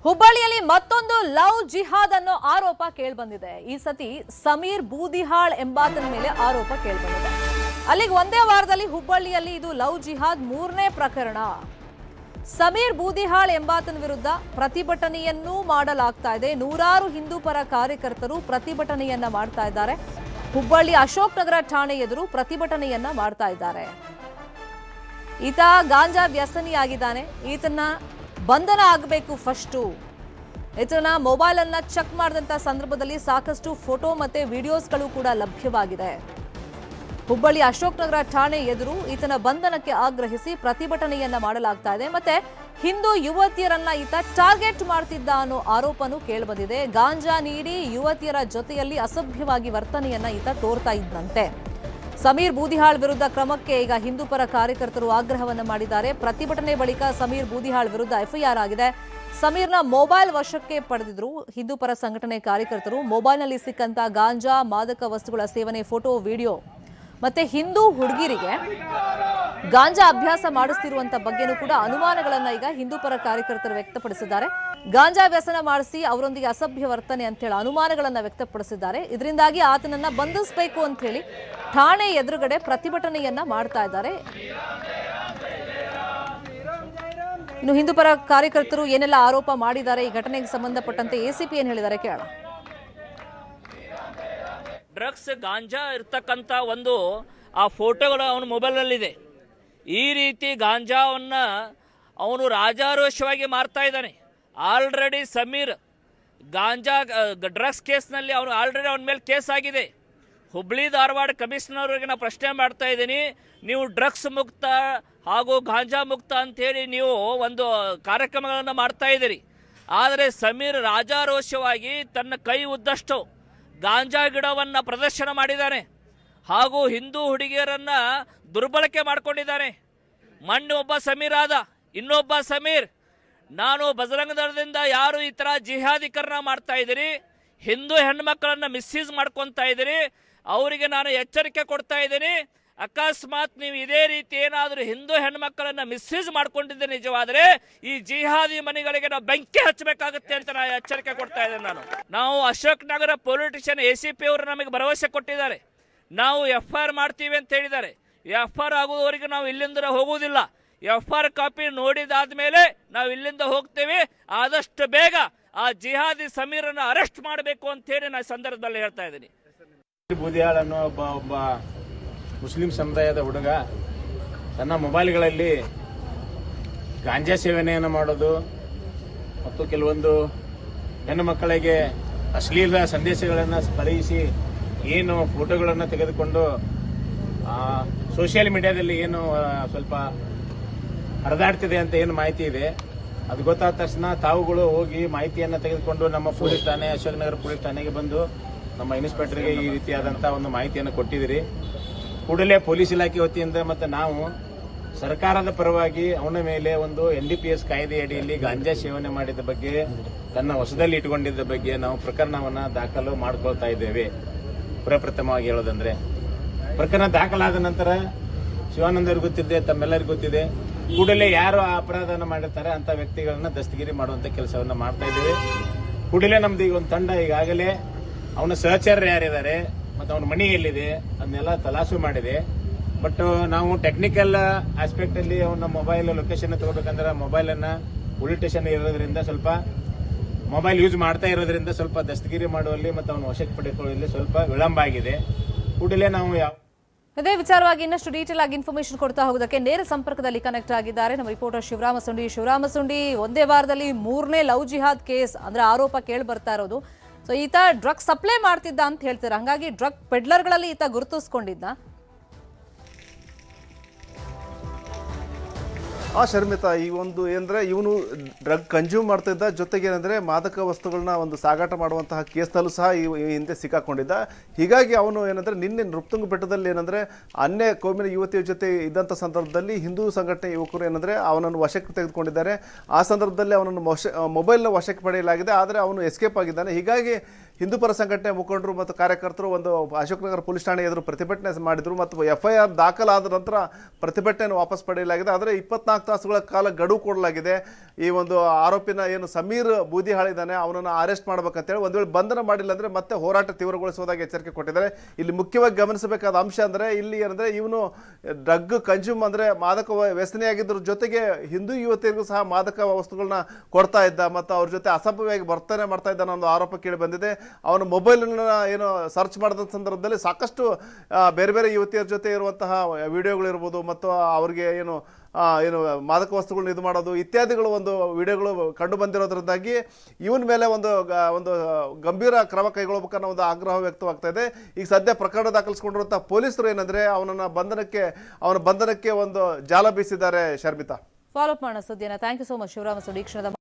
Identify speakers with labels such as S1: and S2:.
S1: ಹುಬ್ಬಳ್ಳಿಯಲ್ಲಿ ಮತ್ತೊಂದು ಲವ್ ಜಿಹಾದ್ ಅನ್ನೋ ಆರೋಪ ಕೇಳಿಬಂದಿದೆ. ಈ ಸತಿ ಸಮೀರ್ ಬೂದಿಹಾಳ್ ಎಂಬಾತನ ಮೇಲೆ ಆರೋಪ ಕೇಳಿಬಂದಿದೆ. ಅಲ್ಲಿಗೆ ಒಂದೇ ವಾರದಲ್ಲಿ ಹುಬ್ಬಳ್ಳಿಯಲ್ಲಿ ಇದು ಲವ್ ಜಿಹಾದ್ ಮೂರನೇ ಪ್ರಕರಣ. ಸಮೀರ್ ಬೂದಿಹಾಳ್ ಎಂಬಾತನ ವಿರುದ್ಧ ಪ್ರತಿಭಟನೆಯನ್ನೂ ಮಾಡಲಾಗ್ತಾ ಇದೆ. ನೂರಾರು ಹಿಂದೂ ಪರ ಕಾರ್ಯಕರ್ತರು ಪ್ರತಿಭಟನೆಯನ್ನ ಮಾಡ್ತಾ ಇದ್ದಾರೆ. ಹುಬ್ಬಳ್ಳಿ ಅಶೋಕ್ ನಗರ ಠಾಣೆ ಎದುರು ಪ್ರತಿಭಟನೆಯನ್ನ ಮಾಡ್ತಾ ಇದ್ದಾರೆ. ಈತ ಗಾಂಜಾ ವ್ಯಸನಿಯಾಗಿದ್ದಾನೆ. ಈತನ ಬಂಧನ ಆಗಬೇಕು. ಫಸ್ಟು ಈತನ ಮೊಬೈಲ್ ಅನ್ನ ಚೆಕ್ ಮಾಡಿದಂತ ಸಂದರ್ಭದಲ್ಲಿ ಸಾಕಷ್ಟು ಫೋಟೋ ಮತ್ತೆ ವಿಡಿಯೋಸ್ಗಳು ಕೂಡ ಲಭ್ಯವಾಗಿದೆ. ಹುಬ್ಬಳ್ಳಿ ಅಶೋಕ್ ನಗರ ಠಾಣೆ ಎದುರು ಈತನ ಬಂಧನಕ್ಕೆ ಆಗ್ರಹಿಸಿ ಪ್ರತಿಭಟನೆಯನ್ನ ಮಾಡಲಾಗ್ತಾ ಇದೆ. ಮತ್ತೆ ಹಿಂದೂ ಯುವತಿಯರನ್ನ ಈತ ಟಾರ್ಗೆಟ್ ಮಾಡ್ತಿದ್ದ ಅನ್ನೋ ಆರೋಪನೂ ಕೇಳಿಬಂದಿದೆ. ಗಾಂಜಾ ನೀಡಿ ಯುವತಿಯರ ಜೊತೆಯಲ್ಲಿ ಅಸಭ್ಯವಾಗಿ ವರ್ತನೆಯನ್ನ ಈತ ತೋರ್ತಾ ಇದ್ದಂತೆ. ಸಮೀರ್ ಬೂದಿಹಾಳ್ ವಿರುದ್ಧ ಕ್ರಮಕ್ಕೆ ಈಗ ಹಿಂದೂ ಪರ ಕಾರ್ಯಕರ್ತರು ಆಗ್ರಹವನ್ನ ಮಾಡಿದ್ದಾರೆ. ಪ್ರತಿಭಟನೆ ಬಳಿಕ ಸಮೀರ್ ಬೂದಿಹಾಳ್ ವಿರುದ್ಧ ಎಫ್ಐಆರ್ ಆಗಿದೆ. ಸಮೀರ್ನ ಮೊಬೈಲ್ ವಶಕ್ಕೆ ಪಡೆದಿದ್ರು ಹಿಂದೂ ಪರ ಸಂಘಟನೆ ಕಾರ್ಯಕರ್ತರು. ಮೊಬೈಲ್ನಲ್ಲಿ ಸಿಕ್ಕಂತ ಗಾಂಜಾ, ಮಾದಕ ವಸ್ತುಗಳ ಸೇವನೆ ಫೋಟೋ, ವಿಡಿಯೋ ಮತ್ತೆ ಹಿಂದೂ ಹುಡುಗಿರಿಗೆ ಗಾಂಜಾ ಅಭ್ಯಾಸ ಮಾಡಿಸ್ತಿರುವಂತ ಬಗ್ಗೆನೂ ಕೂಡ ಅನುಮಾನಗಳನ್ನ ಈಗ ಹಿಂದೂ ಪರ ಕಾರ್ಯಕರ್ತರು ವ್ಯಕ್ತಪಡಿಸಿದ್ದಾರೆ. ಗಾಂಜಾ ವ್ಯಸನ ಮಾಡಿಸಿ ಅವರೊಂದಿಗೆ ಅಸಭ್ಯ ವರ್ತನೆ ಅಂತ ಹೇಳಿ ಅನುಮಾನಗಳನ್ನ ವ್ಯಕ್ತಪಡಿಸಿದ್ದಾರೆ. ಇದರಿಂದಾಗಿ ಆತನನ್ನ ಬಂಧಿಸಬೇಕು ಅಂತ ಹೇಳಿ ಠಾಣೆ ಎದುರುಗಡೆ ಪ್ರತಿಭಟನೆಯನ್ನ ಮಾಡ್ತಾ ಇದ್ದಾರೆ. ಇನ್ನು ಹಿಂದೂ ಪರ ಕಾರ್ಯಕರ್ತರು ಏನೆಲ್ಲ ಆರೋಪ ಮಾಡಿದ್ದಾರೆ ಈ ಘಟನೆಗೆ ಸಂಬಂಧಪಟ್ಟಂತೆ ಎಸಿಪಿ ಏನ್ ಹೇಳಿದ್ದಾರೆ ಕೇಳೋಣ.
S2: ಡ್ರಗ್ಸ್ ಗಾಂಜಾ ಇರ್ತಕ್ಕಂಥ ಒಂದು ಆ ಫೋಟೋಗಳು ಅವನ ಮೊಬೈಲಲ್ಲಿದೆ. ಈ ರೀತಿ ಗಾಂಜಾವನ್ನು ಅವನು ರಾಜಾರೋಷವಾಗಿ ಮಾರ್ತಾ ಇದ್ದಾನೆ. ಆಲ್ರೆಡಿ ಸಮೀರ್ ಗಾಂಜಾ ಡ್ರಗ್ಸ್ ಕೇಸ್ನಲ್ಲಿ ಅವನು ಆಲ್ರೆಡಿ ಅವನ ಮೇಲೆ ಕೇಸ್ ಆಗಿದೆ. ಹುಬ್ಳಿ ಧಾರವಾಡ ಕಮಿಷನರ್ಗೆ ನಾನು ಪ್ರಶ್ನೆ ಮಾಡ್ತಾ ಇದ್ದೀನಿ, ನೀವು ಡ್ರಗ್ಸ್ ಮುಕ್ತ ಹಾಗೂ ಗಾಂಜಾ ಮುಕ್ತ ಅಂಥೇಳಿ ನೀವು ಒಂದು ಕಾರ್ಯಕ್ರಮಗಳನ್ನು ಮಾಡ್ತಾ ಇದ್ದೀರಿ. ಆದರೆ ಸಮೀರ್ ರಾಜಾರೋಷವಾಗಿ ತನ್ನ ಕೈ ಉದ್ದಷ್ಟು ಗಾಂಜಾ ಗಿಡವನ್ನು ಪ್ರದರ್ಶನ ಮಾಡಿದ್ದಾನೆ ಹಾಗೂ ಹಿಂದೂ ಹುಡುಗಿಯರನ್ನು ದುರ್ಬಳಕೆ ಮಾಡಿಕೊಂಡಿದ್ದಾನೆ. ಮೊನ್ನೆ ಒಬ್ಬ ಸಮೀರ್ ಆದ, ಇನ್ನೊಬ್ಬ ಸಮೀರ್. ನಾನು ಬಜರಂಗ ದಳದಿಂದ ಯಾರು ಈ ಥರ ಜಿಹಾದೀಕರಣ ಮಾಡ್ತಾ ಇದ್ದೀರಿ, ಹಿಂದೂ ಹೆಣ್ಮಕ್ಕಳನ್ನು ಮಿಸ್ಯೂಸ್ ಮಾಡ್ಕೊತಾ ಇದ್ದೀರಿ, ಅವರಿಗೆ ನಾನು ಎಚ್ಚರಿಕೆ ಕೊಡ್ತಾ ಇದ್ದೀನಿ. ಅಕಸ್ಮಾತ್ ನೀವು ಇದೇ ರೀತಿ ಏನಾದರೂ ಹಿಂದೂ ಹೆಣ್ಮಕ್ಕಳನ್ನು ಮಿಸ್ಯೂಸ್ ಮಾಡ್ಕೊಂಡಿದ್ದೆ ನಿಜವಾದರೆ ಈ ಜಿಹಾದಿ ಮನೆಗಳಿಗೆ ನಾವು ಬೆಂಕಿ ಹಚ್ಚಬೇಕಾಗುತ್ತೆ ಅಂತ ನಾನು ಎಚ್ಚರಿಕೆ ಕೊಡ್ತಾ ಇದ್ದೇನೆ. ನಾವು ಅಶೋಕ್ ನಗರ ಪೊಲಿಟಿಷಿಯನ್ ACP ಅವರು ನಮಗೆ ಭರವಸೆ ಕೊಟ್ಟಿದ್ದಾರೆ. ನಾವು FIR ಮಾಡ್ತೀವಿ ಅಂತ ಹೇಳಿದ್ದಾರೆ. FIR ಆಗುವವರೆಗೆ ನಾವು ಇಲ್ಲಿಂದ ಹೋಗುವುದಿಲ್ಲ. FIR ಕಾಪಿ ನೋಡಿದಾದ ಮೇಲೆ ನಾವು ಇಲ್ಲಿಂದ ಹೋಗ್ತೇವೆ. ಆದಷ್ಟು ಬೇಗ ಆ ಜಿಹಾದಿ ಸಮೀರನ್ನು ಅರೆಸ್ಟ್ ಮಾಡಬೇಕು ಅಂತ ಹೇಳಿ ನಾನು ಸಂದರ್ಭದಲ್ಲಿ ಹೇಳ್ತಾ ಇದ್ದೀನಿ.
S3: ಬೂದಿಹಾಳ್ ಅನ್ನೋ ಒಬ್ಬ ಮುಸ್ಲಿಂ ಸಮುದಾಯದ ಹುಡುಗ ತನ್ನ ಮೊಬೈಲ್ಗಳಲ್ಲಿ ಗಾಂಜಾ ಸೇವನೆಯನ್ನು ಮಾಡೋದು ಮತ್ತು ಕೆಲವೊಂದು ಹೆಣ್ಣು ಮಕ್ಕಳಿಗೆ ಅಶ್ಲೀಲ ಸಂದೇಶಗಳನ್ನು ಕಳುಹಿಸಿ ಏನು ಫೋಟೋಗಳನ್ನು ತೆಗೆದುಕೊಂಡು ಸೋಷಿಯಲ್ ಮೀಡಿಯಾದಲ್ಲಿ ಏನು ಸ್ವಲ್ಪ ಹರಿದಾಡ್ತಿದೆ ಅಂತ ಏನು ಮಾಹಿತಿ ಇದೆ, ಅದು ಗೊತ್ತಾದ ತಕ್ಷಣ ತಾವುಗಳು ಹೋಗಿ ಮಾಹಿತಿಯನ್ನು ತೆಗೆದುಕೊಂಡು ನಮ್ಮ ಪೊಲೀಸ್ ಠಾಣೆ ಅಶೋಕ್ ನಗರ ಪೊಲೀಸ್ ಠಾಣೆಗೆ ಬಂದು ನಮ್ಮ ಇನ್ಸ್ಪೆಕ್ಟರ್ಗೆ ಈ ರೀತಿಯಾದಂಥ ಒಂದು ಮಾಹಿತಿಯನ್ನು ಕೊಟ್ಟಿದ್ದೀರಿ. ಕೂಡಲೇ ಪೊಲೀಸ್ ಇಲಾಖೆ ವತಿಯಿಂದ ಮತ್ತು ನಾವು ಸರ್ಕಾರದ ಪರವಾಗಿ ಅವನ ಮೇಲೆ ಒಂದು NDPS ಕಾಯ್ದೆ ಅಡಿಯಲ್ಲಿ ಗಾಂಜಾ ಸೇವನೆ ಮಾಡಿದ ಬಗ್ಗೆ, ತನ್ನ ವಶದಲ್ಲಿ ಇಟ್ಟುಕೊಂಡಿದ್ದ ಬಗ್ಗೆ ನಾವು ಪ್ರಕರಣವನ್ನು ದಾಖಲು ಮಾಡಿಕೊಳ್ತಾ ಇದ್ದೇವೆ. ಪ್ರಪ್ರಥಮವಾಗಿ ಹೇಳೋದಂದ್ರೆ ಪ್ರಕರಣ ದಾಖಲಾದ ನಂತರ ಶಿವಾನಂದವ್ರಿಗೆ ಗೊತ್ತಿದೆ, ತಮ್ಮೆಲ್ಲರಿಗೂ ಗೊತ್ತಿದೆ, ಕೂಡಲೇ ಯಾರು ಆ ಅಪರಾಧವನ್ನು ಮಾಡಿರ್ತಾರೆ ಅಂತ ವ್ಯಕ್ತಿಗಳನ್ನ ದಸ್ತಗಿರಿ ಮಾಡುವಂತ ಕೆಲಸವನ್ನು ಮಾಡ್ತಾ ಇದ್ದೇವೆ. ಕೂಡಲೇ ನಮ್ದು ಈಗ ಒಂದು ತಂಡ ಈಗಾಗಲೇ ಅವನ ಸಹಚರರು ಯಾರಿದ್ದಾರೆ ಮತ್ತು ಅವನ ಮನಿ ಎಲ್ಲಿದೆ ಅದನ್ನೆಲ್ಲ ತಲಾಸು ಮಾಡಿದೆ. ಬಟ್ ನಾವು ಟೆಕ್ನಿಕಲ್ ಆಸ್ಪೆಕ್ಟ್ ಅಲ್ಲಿ ಅವನ ಮೊಬೈಲ್ ಲೊಕೇಶನ್ ತಗೋಬೇಕಂದ್ರೆ ಮೊಬೈಲನ್ನು ಪೊಲೀಸ್ ಸ್ಟೇಷನ್ ಇರೋದ್ರಿಂದ ಸ್ವಲ್ಪ ಮೊಬೈಲ್ ಯೂಸ್ ಮಾಡ್ತಾ ಇರೋದ್ರಿಂದ ಸ್ವಲ್ಪ ದಸ್ತಗಿರಿ ಮಾಡುವಲ್ಲಿ ಮತ್ತು ಅವನ ವಶಕ್ಕೆ ಪಡೆದುಕೊಳ್ಳುವಲ್ಲಿ ಸ್ವಲ್ಪ ವಿಳಂಬ ಆಗಿದೆ. ಕೂಡಲೇ ನಾವು
S1: ಇದೇ ವಿಚಾರವಾಗಿ ಇನ್ನಷ್ಟು ಡೀಟೇಲ್ ಆಗಿ ಇನ್ಫಾರ್ಮೇಶನ್ ಕೊಡ್ತಾ ಹೋಗೋದಕ್ಕೆ ನೇರ ಸಂಪರ್ಕದಲ್ಲಿ ಕನೆಕ್ಟ್ ಆಗಿದ್ದಾರೆ ನಮ್ಮ ರಿಪೋರ್ಟರ್ ಶಿವರಾಮ ಸುಂಡಿ. ಒಂದೇ ವಾರದಲ್ಲಿ ಮೂರನೇ ಲವ್ ಜಿಹಾದ್ ಕೇಸ್ ಅಂದ್ರೆ ಆರೋಪ ಕೇಳಿ ಬರ್ತಾ ಇರೋದು. ಸೊ ಈತ ಡ್ರಗ್ ಸಪ್ಲೈ ಮಾಡ್ತಿದ್ದ ಅಂತ ಹೇಳ್ತಾರೆ. ಹಂಗಾಗಿ ಡ್ರಗ್ ಪೆಡ್ಲರ್ಗಳಲ್ಲಿ ಈತ ಗುರುತಿಸ್ಕೊಂಡಿದ್ದ.
S4: ಶರ್ಮಿತಾ, ಈ ಒಂದು ಏನಂದ್ರೆ ಇವನು ಡ್ರಗ್ ಕನ್ಸ್ಯೂಮ್ ಮಾಡ್ತಿದ್ದ, ಜೊತೆಗೆ ಏನಂದ್ರೆ ಮಾದಕ ವಸ್ತುಗಳನ್ನ ಒಂದು ಸಾಗಾಟ ಮಾಡುವಂತಹ ಕೇಸ್ನಲ್ಲೂ ಸಹ ಈ ಹಿಂದೆ ಸಿಕ್ಕಾಕೊಂಡಿದ್ದ. ಹೀಗಾಗಿ ಅವನು ಏನಂದ್ರೆ ನಿನ್ನೆ ನೃಪ್ತುಂಗ ಬೆಟ್ಟದಲ್ಲಿ ಏನಂದ್ರೆ ಅನ್ಯ ಕೋಮಿನ ಯುವತಿಯ ಜೊತೆ ಇದ್ದಂಥ ಸಂದರ್ಭದಲ್ಲಿ ಹಿಂದೂ ಸಂಘಟನೆ ಯುವಕರು ಏನಂದ್ರೆ ಅವನನ್ನು ವಶಕ್ಕೆ ತೆಗೆದುಕೊಂಡಿದ್ದಾರೆ. ಆ ಸಂದರ್ಭದಲ್ಲಿ ಅವನನ್ನು ಮೊಬೈಲ್ನ ವಶಕ್ಕೆ ಪಡೆಯಲಾಗಿದೆ. ಆದರೆ ಅವನು ಎಸ್ಕೇಪ್ ಆಗಿದ್ದಾನೆ. ಹೀಗಾಗಿ ಹಿಂದೂ ಪರ ಸಂಘಟನೆ ಮುಖಂಡರು ಮತ್ತು ಕಾರ್ಯಕರ್ತರು ಒಂದು ಅಶೋಕನಗರ ಪೊಲೀಸ್ ಠಾಣೆ ಎದುರು ಪ್ರತಿಭಟನೆ ಮಾಡಿದರು ಮತ್ತು FIR ದಾಖಲಾದ ನಂತರ ಪ್ರತಿಭಟನೆಯನ್ನು ವಾಪಸ್ ಪಡೆಯಲಾಗಿದೆ. ಆದರೆ 24 ತಾಸುಗಳ ಕಾಲ ಗಡುವು ಕೊಡಲಾಗಿದೆ. ಈ ಒಂದು ಆರೋಪಿನ ಏನು ಸಮೀರ್ ಬೂದಿಹಾಳ್ ಇದ್ದಾನೆ ಅವನನ್ನು ಅರೆಸ್ಟ್ ಮಾಡಬೇಕಂತೇಳಿ, ಒಂದು ವೇಳೆ ಬಂಧನ ಮಾಡಿಲ್ಲ ಅಂದರೆ ಮತ್ತೆ ಹೋರಾಟ ತೀವ್ರಗೊಳಿಸುವುದಾಗಿ ಎಚ್ಚರಿಕೆ ಕೊಟ್ಟಿದ್ದಾರೆ. ಇಲ್ಲಿ ಮುಖ್ಯವಾಗಿ ಗಮನಿಸಬೇಕಾದ ಅಂಶ ಅಂದರೆ ಇಲ್ಲಿ ಏನಂದರೆ ಇವನು ಡ್ರಗ್ ಕನ್ಸ್ಯೂಮ್ ಅಂದರೆ ಮಾದಕ ವ್ಯಸನಿಯಾಗಿದ್ದ್ರ ಜೊತೆಗೆ ಹಿಂದೂ ಯುವತಿಯರಿಗೂ ಸಹ ಮಾದಕ ವಸ್ತುಗಳನ್ನ ಕೊಡ್ತಾ ಇದ್ದ ಮತ್ತು ಅವ್ರ ಜೊತೆ ಅಸಭ್ಯವಾಗಿ ವರ್ತನೆ ಮಾಡ್ತಾ ಇದ್ದ ಅನ್ನೋ ಒಂದು ಆರೋಪ ಕೇಳಿ ಬಂದಿದೆ. ಅವನ ಮೊಬೈಲನ್ನು ಏನು ಸರ್ಚ್ ಮಾಡಿದ ಸಂದರ್ಭದಲ್ಲಿ ಸಾಕಷ್ಟು ಬೇರೆ ಬೇರೆ ಯುವತಿಯರ ಜೊತೆ ಇರುವಂತಹ ವಿಡಿಯೋಗಳಿರ್ಬೋದು ಮತ್ತು ಅವ್ರಿಗೆ ಏನು ಮಾದಕ ವಸ್ತುಗಳನ್ನ ಇದು ಮಾಡೋದು ಇತ್ಯಾದಿಗಳು ಒಂದು ವಿಡಿಯೋಗಳು ಕಂಡು ಬಂದಿರೋದ್ರಿಂದಾಗಿ ಇವನ ಮೇಲೆ ಒಂದು ಗಂಭೀರ ಕ್ರಮ ಕೈಗೊಳ್ಳಬೇಕನ್ನೋ ಒಂದು ಆಗ್ರಹ ವ್ಯಕ್ತವಾಗ್ತಾ ಇದೆ. ಈಗ ಸದ್ಯ ಪ್ರಕರಣ ದಾಖಲಿಸಿಕೊಂಡಿರುವಂತಹ ಪೊಲೀಸರು ಏನಂದ್ರೆ ಅವನ ಬಂಧನಕ್ಕೆ ಒಂದು ಜಾಲ ಬೀಸಿದ್ದಾರೆ. ಶರ್ಮಿತಾ,
S1: ಫಾಲೋ ಅಪ್ ಮಾಡೋಣ ಸುದ್ದಿನ. Thank you so much Shivarama Sudi.